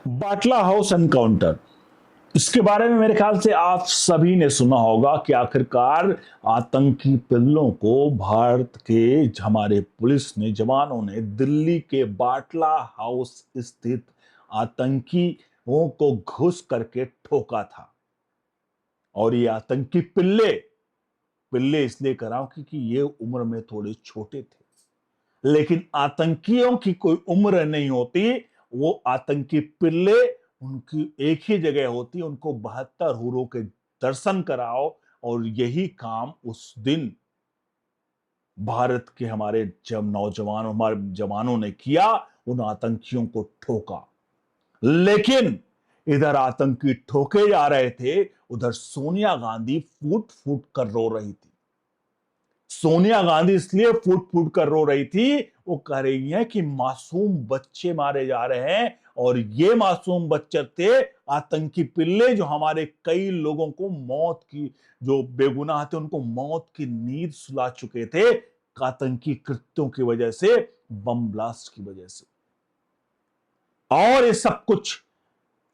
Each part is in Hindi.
बाटला हाउस एनकाउंटर, इसके बारे में मेरे ख्याल से आप सभी ने सुना होगा कि आखिरकार आतंकी पिल्लों को भारत के हमारे पुलिस ने जवानों ने दिल्ली के बाटला हाउस स्थित आतंकियों को घुस करके ठोका था। और ये आतंकी पिल्ले पिल्ले इसलिए कराओ क्योंकि ये उम्र में थोड़े छोटे थे, लेकिन आतंकियों की कोई उम्र नहीं होती। वो आतंकी पिल्ले, उनकी एक ही जगह होती, उनको 72 हुरों के दर्शन कराओ। और यही काम उस दिन भारत के हमारे जब नौजवानों हमारे जवानों ने किया, उन आतंकियों को ठोका। लेकिन इधर आतंकी ठोके जा रहे थे, उधर सोनिया गांधी फूट फूट कर रो रही थी। सोनिया गांधी इसलिए फूट फूट कर रो रही थी, वो कह रही है कि मासूम बच्चे मारे जा रहे हैं। और ये मासूम बच्चे थे आतंकी पिल्ले, जो हमारे कई लोगों को मौत की, जो बेगुनाह थे उनको मौत की नींद सुला चुके थे आतंकी कृत्यों की वजह से, बम ब्लास्ट की वजह से। और ये सब कुछ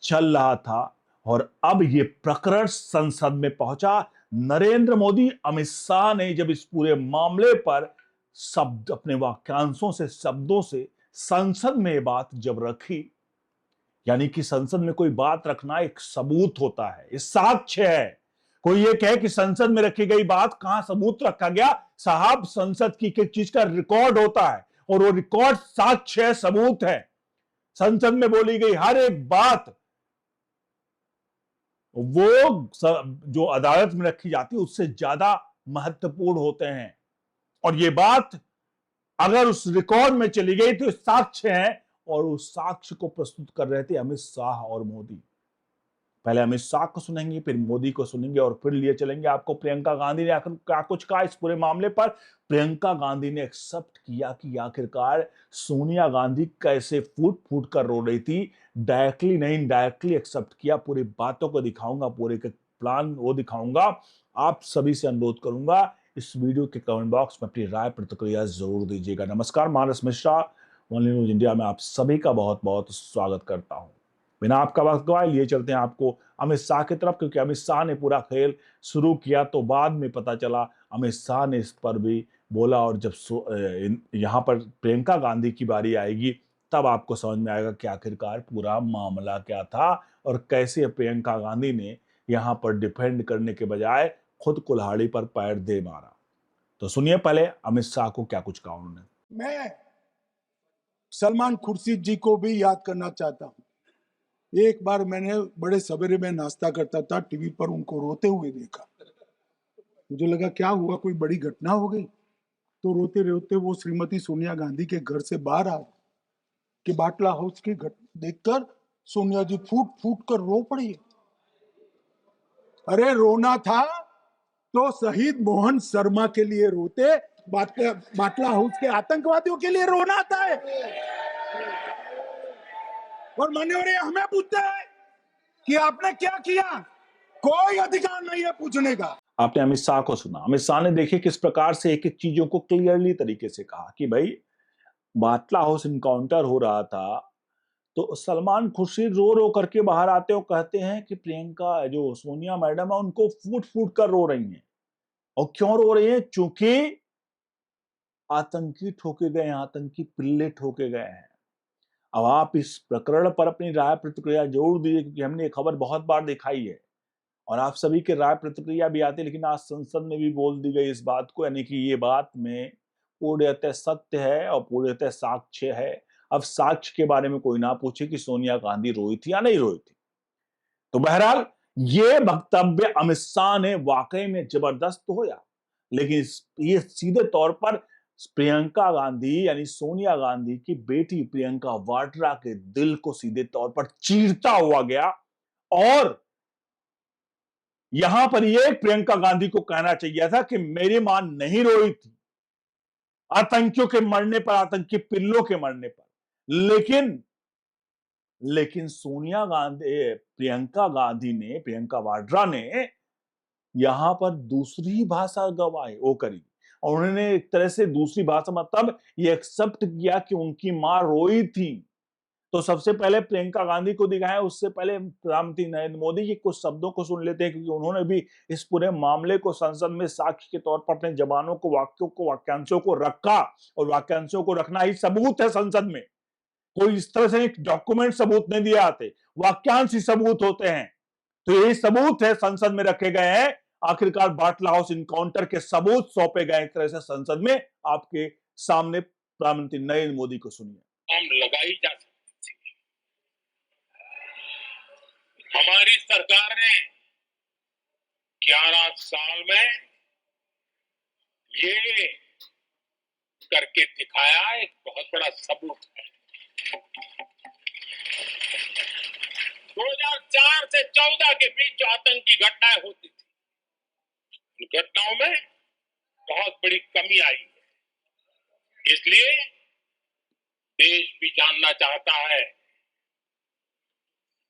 चल रहा था। और अब ये प्रकरण संसद में पहुंचा। नरेंद्र मोदी, अमित शाह ने जब इस पूरे मामले पर शब्द अपने वाक्यांशों से, शब्दों से संसद में ये बात जब रखी, यानी कि संसद में कोई बात रखना एक सबूत होता है, ये साक्ष्य है। कोई ये कहे कि संसद में रखी गई बात कहां सबूत रखा गया? साहब, संसद की किस चीज का रिकॉर्ड होता है, और वो रिकॉर्ड साक्ष्य है, सबूत है। संसद में बोली गई हर एक बात वो जो अदालत में रखी जाती है उससे ज्यादा महत्वपूर्ण होते हैं। और ये बात अगर उस रिकॉर्ड में चली गई तो साक्ष्य है, और उस साक्ष्य को प्रस्तुत कर रहे थे अमित शाह और मोदी। पहले अमित शाह को सुनेंगे, फिर मोदी को सुनेंगे, और फिर लिए चलेंगे आपको प्रियंका गांधी ने आखिर क्या कुछ कहा इस पूरे मामले पर। प्रियंका गांधी ने एक्सेप्ट किया कि आखिरकार सोनिया गांधी कैसे फूट फूट कर रो रही थी। डायरेक्टली नहीं, इनडायरेक्टली एक्सेप्ट किया। पूरी बातों को दिखाऊंगा, पूरे के प्लान वो दिखाऊंगा। आप सभी से अनुरोध करूंगा, इस वीडियो के कमेंट बॉक्स में अपनी राय प्रतिक्रिया जरूर दीजिएगा। नमस्कार, मानस मिश्रा, ओनली न्यूज इंडिया में आप सभी का बहुत बहुत स्वागत करता हूं। बिना आपका वक्त गवाए लिए चलते हैं आपको अमित शाह की तरफ, क्योंकि अमित शाह ने पूरा खेल शुरू किया तो बाद में पता चला अमित शाह ने इस पर भी बोला। और जब यहां पर प्रियंका गांधी की बारी आएगी तब आपको समझ में आएगा कि आखिरकार पूरा मामला क्या था, और कैसे प्रियंका गांधी ने यहां पर डिफेंड करने के बजाय खुद कुल्हाड़ी पर पैर दे मारा। तो सुनिए पहले अमित शाह को क्या कुछ कहा उन्होंने। मैं सलमान खुर्शीद जी को भी याद करना चाहता हूँ। एक बार मैंने बड़े सवेरे में नाश्ता करता था, टीवी पर उनको रोते हुए देखा। मुझे लगा क्या हुआ, कोई बड़ी घटना हो गई। तो रोते रोते वो श्रीमती सोनिया गांधी के घर से बाहर आए कि बाटला हाउस की घटना देखकर सोनिया जी फूट फूट कर रो पड़ी। अरे रोना था तो शहीद मोहन शर्मा के लिए रोते, बाटला हाउस के आतंकवादियों के लिए रोना आता है। और मान्यवर हमें पूछते हैं कि आपने क्या किया, कोई अधिकार नहीं है पूछने का। आपने अमित शाह को सुना। अमित शाह ने देखिए किस प्रकार से एक एक चीजों को क्लियरली तरीके से कहा कि भाई बाटला हाउस इनकाउंटर हो रहा था, तो सलमान खुर्शीद रो रो करके बाहर आते हो, कहते हैं कि प्रियंका जो सोनिया मैडम है उनको फूट फूट कर रो रही हैं। और क्यों रो रही हैं? क्योंकि आतंकी ठोके गए हैं, आतंकी पिल्ले ठोके गए हैं। अब आप इस प्रकरण पर अपनी राय प्रतिक्रिया जरूर दीजिए, क्योंकि हमने ये खबर बहुत बार दिखाई है और आप सभी के राय प्रतिक्रिया भी आती है, लेकिन आज संसद में भी बोल दी गई इस बात को, यानी कि ये बात में पूर्णतः सत्य है और पूर्णतः साक्ष्य है। अब साक्ष्य के बारे में कोई ना पूछे कि सोनिया गांधी रोई थी या नहीं रोई थी। तो बहरहाल ये वक्तव्य अमित शाह ने वाकई में जबरदस्त होया, लेकिन ये सीधे तौर पर प्रियंका गांधी यानी सोनिया गांधी की बेटी प्रियंका वाड्रा के दिल को सीधे तौर पर चीरता हुआ गया। और यहां पर यह प्रियंका गांधी को कहना चाहिए था कि मेरी मां नहीं रोई थी आतंकियों के मरने पर, आतंकी पिल्लों के मरने पर। लेकिन सोनिया गांधी, प्रियंका वाड्रा ने यहां पर दूसरी भाषा गवाई वो करी, और उन्होंने एक तरह से दूसरी भाषा मतलब ये एक्सेप्ट किया कि उनकी मां रोई थी। तो सबसे पहले प्रियंका गांधी को दिखाएं, उससे पहले प्रधानमंत्री नरेंद्र मोदी के कुछ शब्दों को सुन लेते हैं, क्योंकि उन्होंने भी इस पूरे मामले को संसद में साक्ष्य के तौर पर अपने जबानों को, वाक्यों को, वाक्यांशों को रखा। और वाक्यांशों को रखना ही सबूत है संसद में। कोई इस तरह से डॉक्यूमेंट सबूत नहीं दिए जाते, वाक्यांश ही सबूत होते हैं। तो ये सबूत है, संसद में रखे गए हैं। आखिरकार बाटला हाउस इनकाउंटर के सबूत सौंपे गए एक तरह से संसद में आपके सामने। प्रधानमंत्री नरेंद्र मोदी को सुनिए। हम लगाई जा सकती थी। हमारी सरकार ने 11 साल में ये करके दिखाया, एक बहुत बड़ा सबूत है। 2004 से 14 के बीच जो आतंकी घटनाएं होती थी, उन घटनाओं में बहुत बड़ी कमी आई है। इसलिए देश भी जानना चाहता है,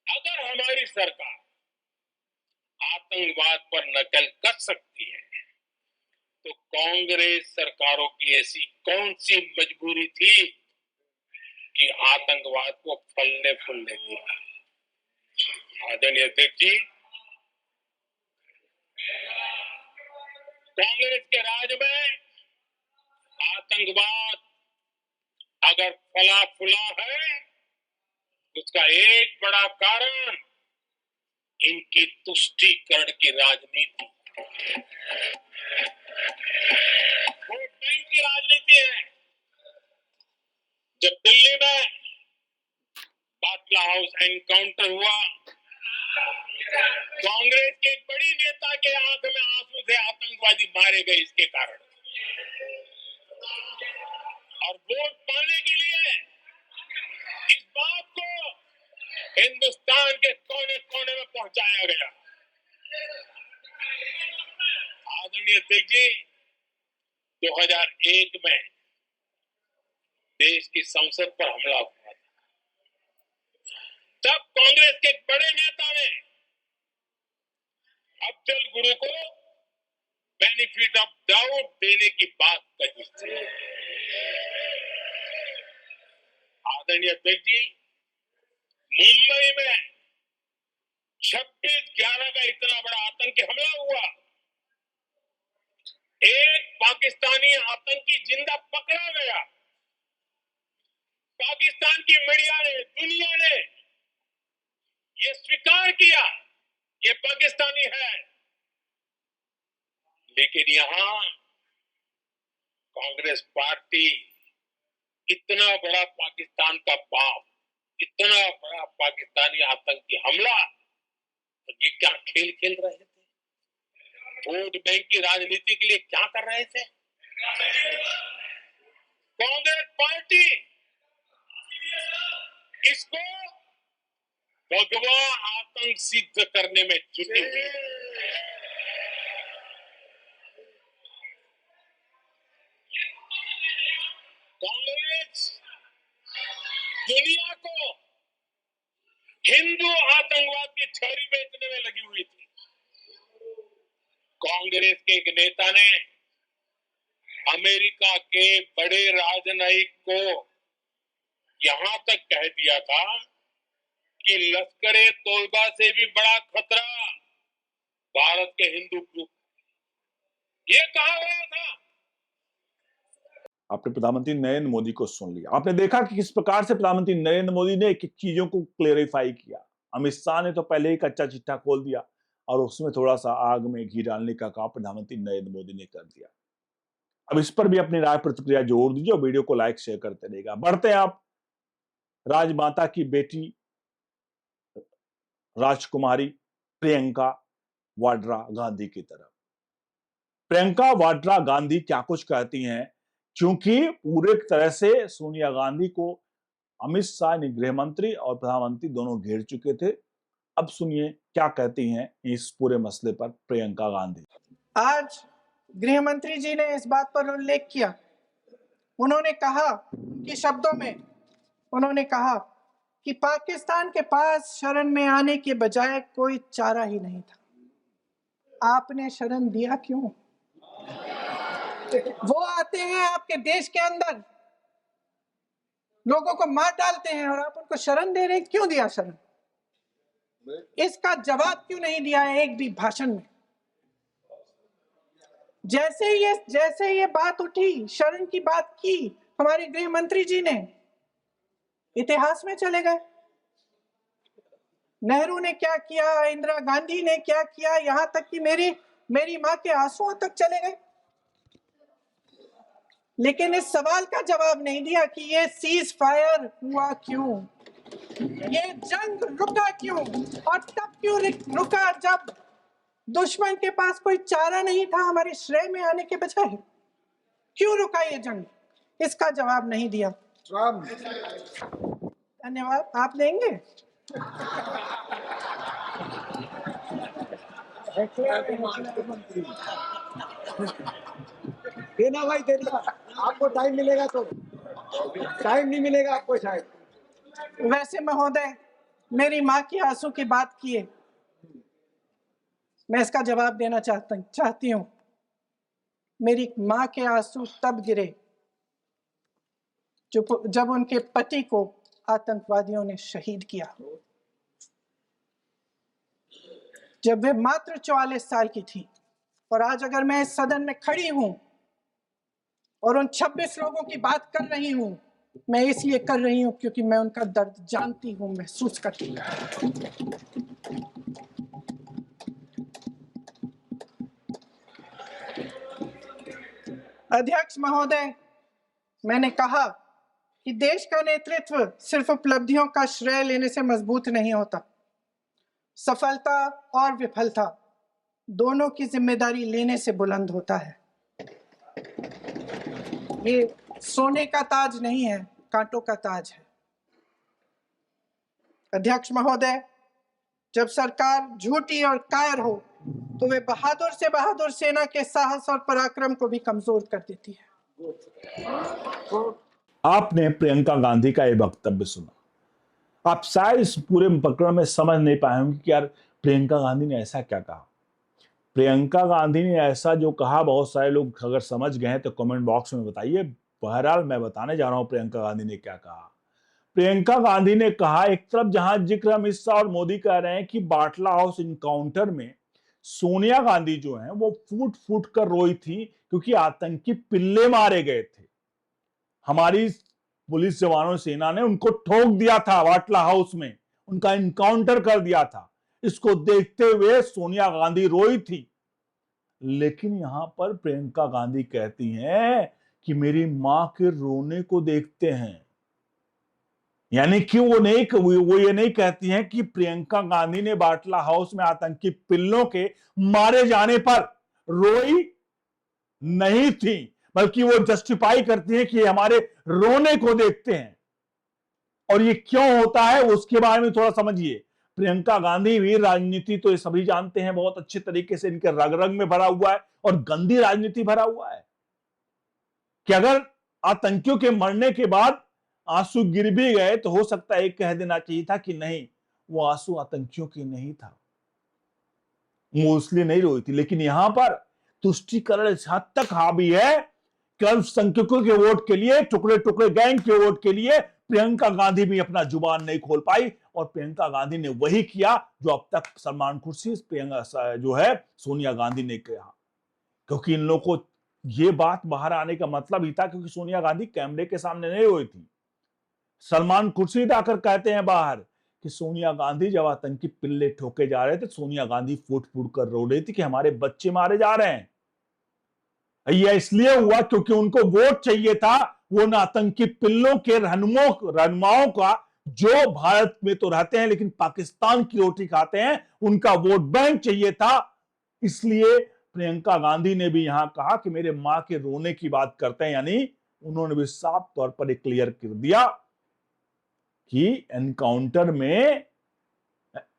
अगर हमारी सरकार आतंकवाद पर नकल कर सकती है, तो कांग्रेस सरकारों की ऐसी कौन सी मजबूरी थी कि आतंकवाद को फलने फूलने दिया। आदरणीय अध्यक्ष जी, कांग्रेस के राज में आतंकवाद अगर फला फूला है, उसका एक बड़ा कारण इनकी तुष्टीकरण की राजनीति, वोट बैंक की राजनीति है। जब दिल्ली में बाटला हाउस एनकाउंटर हुआ, कांग्रेस के एक बड़ी नेता के आंख में आंसू से आतंकवादी मारे गए इसके कारण। और वोट पाने के लिए इस बात को हिंदुस्तान के कोने कोने में पहुंचाया गया। आदरणीय अध्यक्ष जी, 2001 में देश की संसद पर हमला हुआ था। तब कांग्रेस के एक बड़े नेता ने अफजल गुरु को बेनिफिट ऑफ डाउट देने की बात कही थी। आदरणीय अध्यक्ष जी, मुंबई में 26/11 का इतना बड़ा आतंकी हमला हुआ, एक पाकिस्तानी आतंकी जिंदा पकड़ा गया। पाकिस्तान की मीडिया ने, दुनिया ने यह स्वीकार किया कि पाकिस्तानी है, लेकिन यहां कांग्रेस पार्टी इतना बड़ा पाकिस्तान का पाप, इतना बड़ा पाकिस्तानी आतंकी हमला, ये क्या खेल खेल रहे थे? वोट बैंक की राजनीति के लिए क्या कर रहे थे? कांग्रेस पार्टी इसको भगवा आतंक सिद्ध करने में जुटी हुई है। कांग्रेस दुनिया को हिंदू आतंकवाद की छड़ी बेचने में लगी हुई थी। कांग्रेस के एक नेता ने अमेरिका के बड़े राजनयिक को यहां तक कह दिया था कि लश्कर-ए तोयबा से भी बड़ा खतरा भारत के हिंदू ग्रुप, ये कहा गया था। आपने प्रधानमंत्री नरेंद्र मोदी को सुन लिया। आपने देखा कि किस प्रकार से प्रधानमंत्री नरेंद्र मोदी ने एक एक चीजों को क्लेरिफाई किया। अमित शाह ने तो पहले ही कच्चा चिट्ठा खोल दिया और उसमें थोड़ा सा आग में घी डालने का काम प्रधानमंत्री नरेंद्र मोदी ने कर दिया। अब इस पर भी अपनी राय प्रतिक्रिया जोड़ दीजिए और वीडियो को लाइक शेयर करते रहेगा। बढ़ते हैं आप राजमाता की बेटी राजकुमारी प्रियंका वाड्रा गांधी की तरफ। प्रियंका वाड्रा गांधी क्या कुछ कहती हैं, क्योंकि पूरे तरह से सोनिया गांधी को अमित शाह ने गृह मंत्री और प्रधानमंत्री दोनों घेर चुके थे। अब सुनिए क्या कहती हैं इस पूरे मसले पर प्रियंका गांधी। आज गृह मंत्री जी ने इस बात पर उल्लेख किया। उन्होंने कहा कि शब्दों में उन्होंने कहा कि पाकिस्तान के पास शरण में आने के बजाय कोई चारा ही नहीं था। आपने शरण दिया क्यों? वो आते हैं आपके देश के अंदर, लोगों को मार डालते हैं और आप उनको शरण दे रहे हैं। क्यों दिया शरण? इसका जवाब क्यों नहीं दिया है एक भी भाषण में? जैसे ये बात उठी, शरण की बात की हमारे गृह मंत्री जी ने, इतिहास में चले गए। नेहरू ने क्या किया, इंदिरा गांधी ने क्या किया, यहां तक कि मेरी मां के आंसुओं तक चले गए। लेकिन इस सवाल का जवाब नहीं दिया कि ये सीज फायर हुआ क्यों, ये जंग रुका क्यों, और तब क्यों रुका जब दुश्मन के पास कोई चारा नहीं था हमारे श्रेय में आने के बजाय। क्यों रुका ये जंग? इसका जवाब नहीं दिया। धन्यवाद। आप देंगे? देना भाई, देना। आपको टाइम मिलेगा तो। टाइम नहीं मिलेगा आपको शायद। वैसे महोदय, मेरी माँ की आंसू की बात किए, मैं इसका जवाब देना चाहती हूँ। मेरी माँ के आंसू तब गिरे जब उनके पति को आतंकवादियों ने शहीद किया, जब वे मात्र 44 साल की थी। और आज अगर मैं इस सदन में खड़ी हूं और उन 26 लोगों की बात कर रही हूं, मैं इसलिए कर रही हूं क्योंकि मैं उनका दर्द जानती हूं, महसूस करती हूं। अध्यक्ष महोदय, मैंने कहा कि देश का नेतृत्व सिर्फ उपलब्धियों का श्रेय लेने से मजबूत नहीं होता। सफलता और विफलता दोनों की जिम्मेदारी लेने से बुलंद होता है। ये सोने का ताज नहीं है, कांटों का ताज है। अध्यक्ष महोदय, जब सरकार झूठी और कायर हो तो वे बहादुर से बहादुर सेना के साहस और पराक्रम को भी कमजोर कर देती है। आपने प्रियंका गांधी का ये वक्तव्य सुना। आप शायद इस पूरे प्रकरण में समझ नहीं पाए होंगे कि यार प्रियंका गांधी ने ऐसा क्या कहा। प्रियंका गांधी ने ऐसा जो कहा, बहुत सारे लोग अगर समझ गए हैं तो कमेंट बॉक्स में बताइए। बहरहाल मैं बताने जा रहा हूं प्रियंका गांधी ने क्या कहा। प्रियंका गांधी ने कहा, एक तरफ जहां जिक्र अमित शाह और मोदी कह रहे हैं कि बाटला हाउस इनकाउंटर में सोनिया गांधी जो है वो फूट फूट कर रोई थी क्योंकि आतंकी पिल्ले मारे गए थे। हमारी पुलिस जवानों, सेना ने उनको ठोक दिया था, बाटला हाउस में उनका इनकाउंटर कर दिया था। इसको देखते हुए सोनिया गांधी रोई थी। लेकिन यहां पर प्रियंका गांधी कहती हैं कि मेरी मां के रोने को देखते हैं। यानी कि वो ये नहीं कहती हैं कि प्रियंका गांधी ने बाटला हाउस में आतंकी पिल्लों के मारे जाने पर रोई नहीं थी, बल्कि वो जस्टिफाई करती हैं कि हमारे रोने को देखते हैं। और ये क्यों होता है उसके बारे में थोड़ा समझिए। प्रियंका गांधी भी, राजनीति तो ये सभी जानते हैं बहुत अच्छे तरीके से, इनके रग रग में भरा हुआ है और गंदी राजनीति भरा हुआ है कि अगर आतंकियों के मरने के बाद आंसू गिर भी गए तो हो सकता है कह देना चाहिए था कि नहीं, वो आंसू आतंकियों के नहीं था, वो इसलिए नहीं रोई थी। लेकिन यहां पर तुष्टीकरण इस हद तक हावी है कि अल्पसंख्यकों के वोट के लिए, टुकड़े टुकड़े गैंग के वोट के लिए प्रियंका गांधी भी अपना जुबान नहीं खोल पाई। और प्रियंका गांधी ने वही किया जो अब तक सलमान खुर्शीद, प्रियंका जो है सोनिया गांधी ने किया। क्योंकि इन लोगों को ये बात बाहर आने का मतलब ही था क्योंकि सोनिया गांधी कैमरे के सामने नहीं रोई थी। सलमान खुर्शीद आकर कहते हैं बाहर कि सोनिया गांधी जब आतंकी पिल्ले ठोके जा रहे थे, सोनिया गांधी फूट फूट कर रो रही थी कि हमारे बच्चे मारे जा रहे हैं। यह इसलिए हुआ क्योंकि उनको वोट चाहिए था, वो न आतंकी पिल्लों के रहनुमाओं का, जो भारत में तो रहते हैं लेकिन पाकिस्तान की रोटी खाते हैं, उनका वोट बैंक चाहिए था। इसलिए प्रियंका गांधी ने भी यहां कहा कि मेरे मां के रोने की बात करते हैं। यानी उन्होंने भी साफ तौर पर एक क्लियर कर दिया कि एनकाउंटर में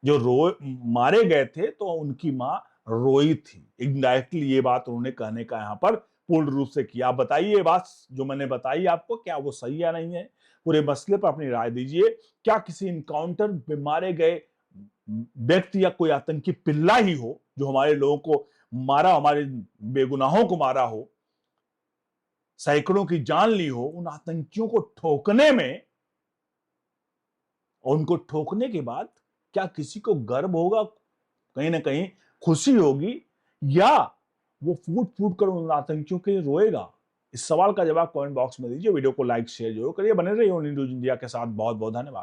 जो मारे गए थे तो उनकी मां रोई थी। इनडायरेक्टली ये बात उन्होंने कहने का यहां पर पूर्ण रूप से किया। आप बताइए ये बात जो मैंने बताई आपको, क्या वो सही या नहीं है? पूरे मसले पर अपनी राय दीजिए। क्या किसी इनकाउंटर में मारे गए व्यक्ति या कोई आतंकी पिल्ला ही हो जो हमारे लोगों को मारा, हमारे बेगुनाहों को मारा हो, सैकड़ों की जान ली हो, उन आतंकियों को ठोकने में और उनको ठोकने के बाद क्या किसी को गर्व होगा, कहीं ना कहीं खुशी होगी, या वो फूट फूट कर उन आतंकियों के लिए रोएगा? इस सवाल का जवाब कमेंट बॉक्स में दीजिए। वीडियो को लाइक शेयर जरूर करिए। बने रहिए न्यूज़ इंडिया के साथ। बहुत बहुत धन्यवाद।